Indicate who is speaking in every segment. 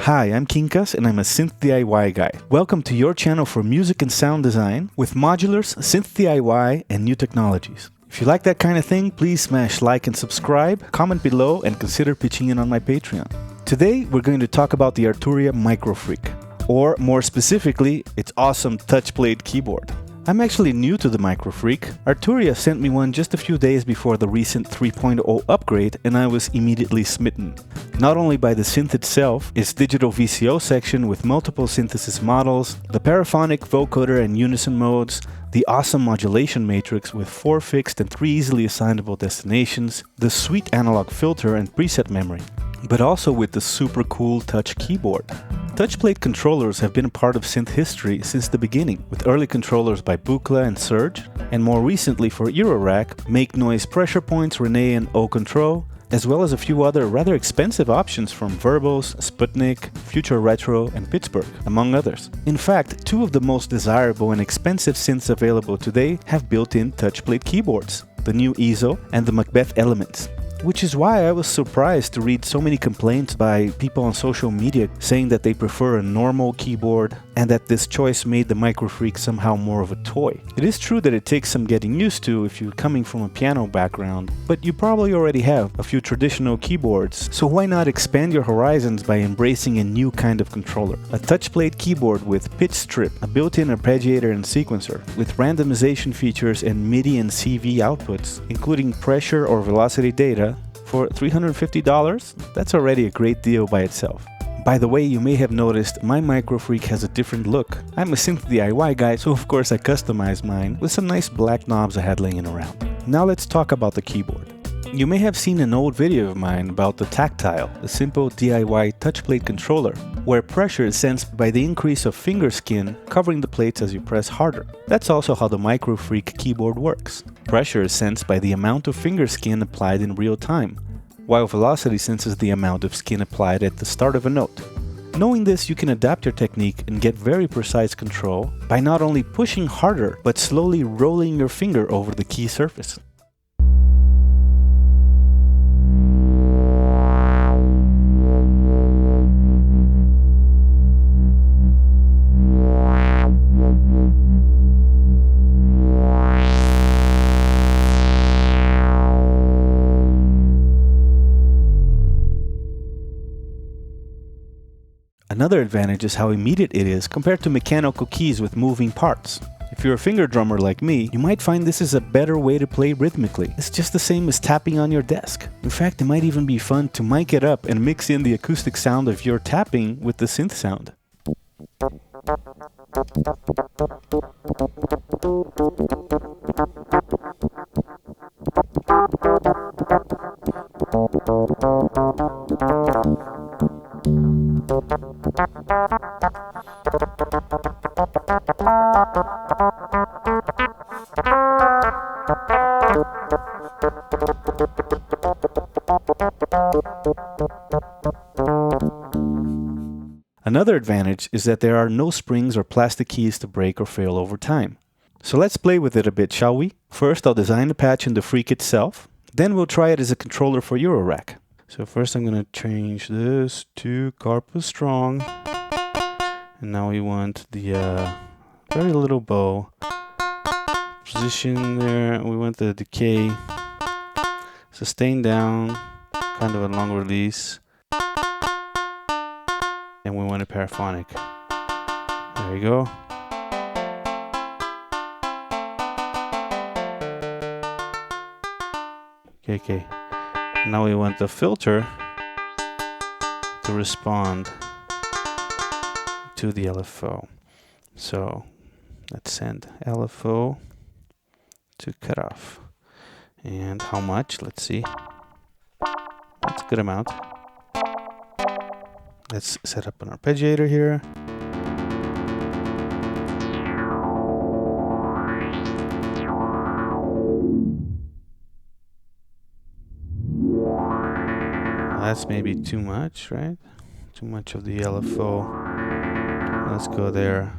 Speaker 1: Hi, I'm Quincas and I'm a synth DIY guy. Welcome to your channel for music and sound design with modulars, synth DIY, and new technologies. If you like that kind of thing, please smash like and subscribe, comment below, and consider pitching in on my Patreon. Today, we're going to talk about the Arturia Microfreak, or more specifically, its awesome touch plate keyboard. I'm actually new to the Microfreak. Arturia sent me one just a few days before the recent 3.0 upgrade and I was immediately smitten. Not only by the synth itself, its digital VCO section with multiple synthesis models, the paraphonic, vocoder and unison modes, the awesome modulation matrix with 4 fixed and 3 easily assignable destinations, the sweet analog filter and preset memory, but also with the super cool touch keyboard. Touchplate controllers have been a part of synth history since the beginning, with early controllers by Buchla and Surge, and more recently for Eurorack, Make Noise Pressure Points, Rene and O-Control, as well as a few other rather expensive options from Verbos, Sputnik, Future Retro and Pittsburgh, among others. In fact, 2 of the most desirable and expensive synths available today have built-in touchplate keyboards, the new EZO and the Macbeth Elements. Which is why I was surprised to read so many complaints by people on social media saying that they prefer a normal keyboard and that this choice made the Microfreak somehow more of a toy. It is true that it takes some getting used to if you're coming from a piano background, but you probably already have a few traditional keyboards, so why not expand your horizons by embracing a new kind of controller? A touchplate keyboard with pitch strip, a built-in arpeggiator and sequencer, with randomization features and MIDI and CV outputs, including pressure or velocity data, for $350, that's already a great deal by itself. By the way, you may have noticed my Microfreak has a different look. I'm a synth DIY guy, so of course I customized mine with some nice black knobs I had laying around. Now let's talk about the keyboard. You may have seen an old video of mine about the Tactile, a simple DIY touchplate controller, where pressure is sensed by the increase of finger skin covering the plates as you press harder. That's also how the Microfreak keyboard works. Pressure is sensed by the amount of finger skin applied in real time, while velocity senses the amount of skin applied at the start of a note. Knowing this, you can adapt your technique and get very precise control by not only pushing harder, but slowly rolling your finger over the key surface. Another advantage is how immediate it is compared to mechanical keys with moving parts. If you're a finger drummer like me, you might find this is a better way to play rhythmically. It's just the same as tapping on your desk. In fact, it might even be fun to mic it up and mix in the acoustic sound of your tapping with the synth sound. Another advantage is that there are no springs or plastic keys to break or fail over time. So let's play with it a bit, shall we? First, I'll design the patch in the Freak itself, then we'll try it as a controller for Eurorack. So first I'm going to change this to Carpus Strong, and now we want the very little bow position there. We want the decay, sustain down, kind of a long release. And we want a paraphonic. There we go. Okay. Now we want the filter to respond to the LFO. So let's send LFO to cutoff. And how much? Let's see. That's a good amount. Let's set up an arpeggiator here. That's maybe too much, right? Too much of the LFO. Let's go there.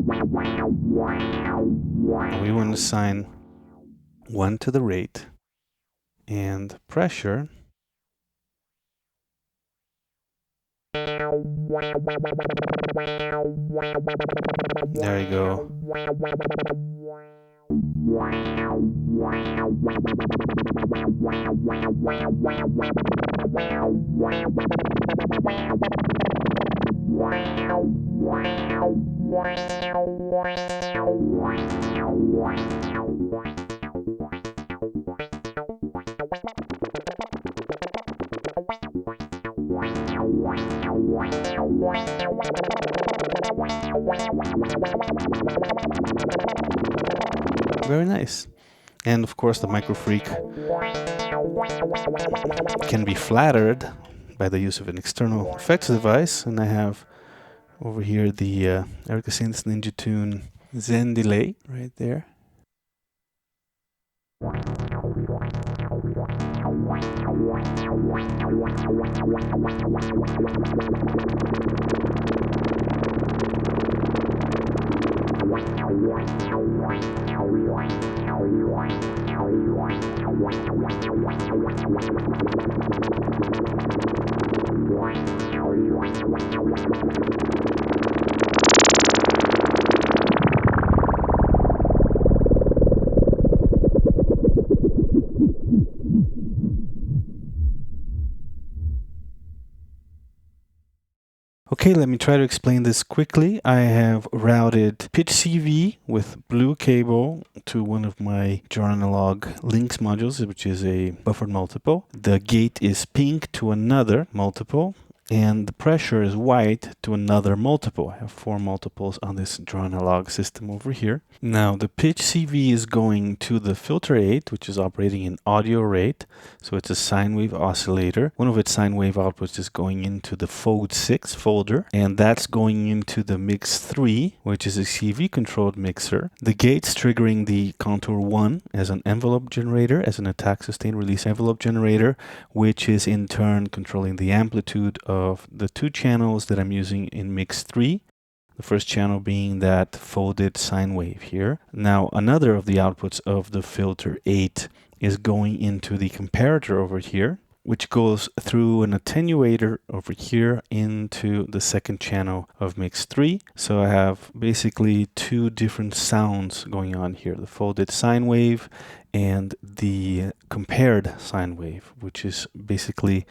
Speaker 1: We want to assign 1 to the rate and pressure. There you go. Very nice. And of course the Microfreak can be flattered by the use of an external effects device, and I have over here the Erica Synths Ninja Tune Zen delay right there. Okay, let me try to explain this quickly. I have routed pitch CV with blue cable to one of my Jar Analog links modules, which is a buffered multiple. The gate is pink to another multiple, and the pressure is white to another multiple. I have 4 multiples on this Jar Analog system over here. Now the pitch CV is going to the filter 8, which is operating in audio rate. So it's a sine wave oscillator. One of its sine wave outputs is going into the Fold 6 folder, and that's going into the Mix 3, which is a CV controlled mixer. The gate's triggering the contour 1 as an envelope generator, as an attack sustain release envelope generator, which is in turn controlling the amplitude of the 2 channels that I'm using in Mix 3. The first channel being that folded sine wave here. Now another of the outputs of the filter 8 is going into the comparator over here, which goes through an attenuator over here into the second channel of Mix 3. So I have basically 2 different sounds going on here, the folded sine wave and the compared sine wave, which is basically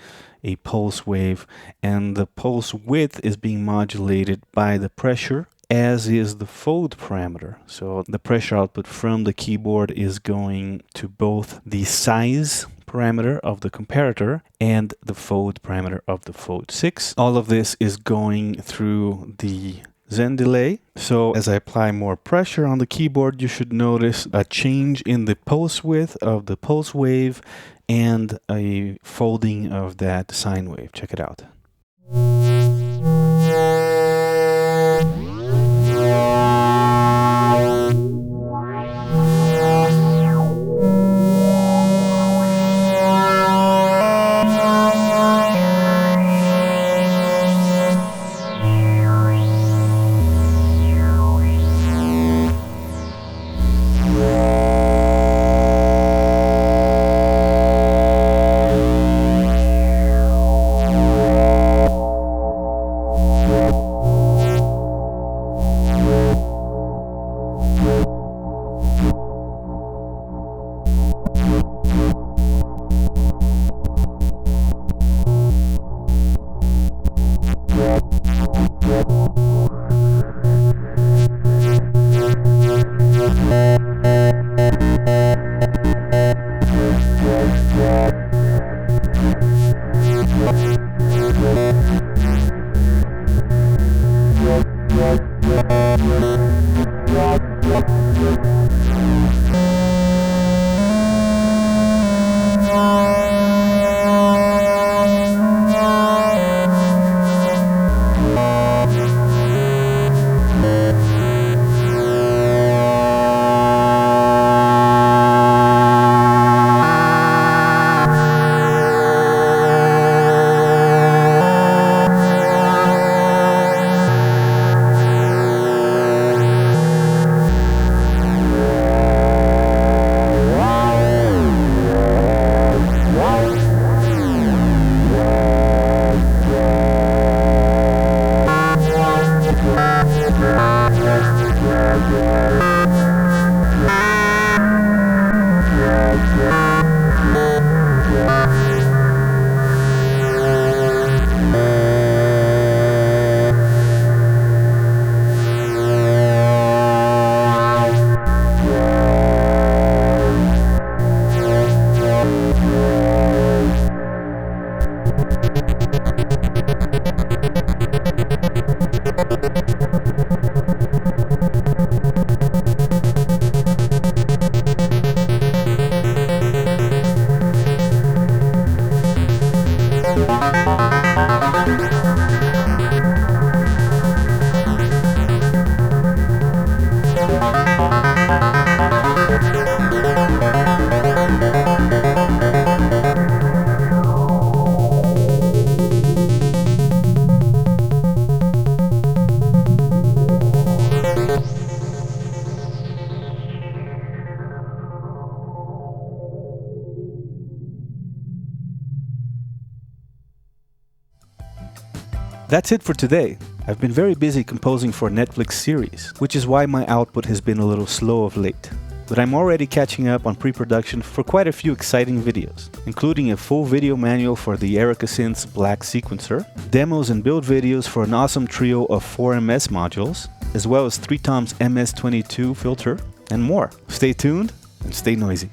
Speaker 1: a pulse wave, and the pulse width is being modulated by the pressure, as is the fold parameter. So the pressure output from the keyboard is going to both the size parameter of the comparator and the fold parameter of the Fold 6. All of this is going through the Zen delay. So as I apply more pressure on the keyboard, you should notice a change in the pulse width of the pulse wave and a folding of that sine wave. Check it out. That's it for today. I've been very busy composing for a Netflix series, which is why my output has been a little slow of late. But I'm already catching up on pre-production for quite a few exciting videos, including a full video manual for the Erica Synth's Black Sequencer, demos and build videos for an awesome trio of 4 MS modules, as well as 3Tom's MS-22 filter, and more. Stay tuned and stay noisy.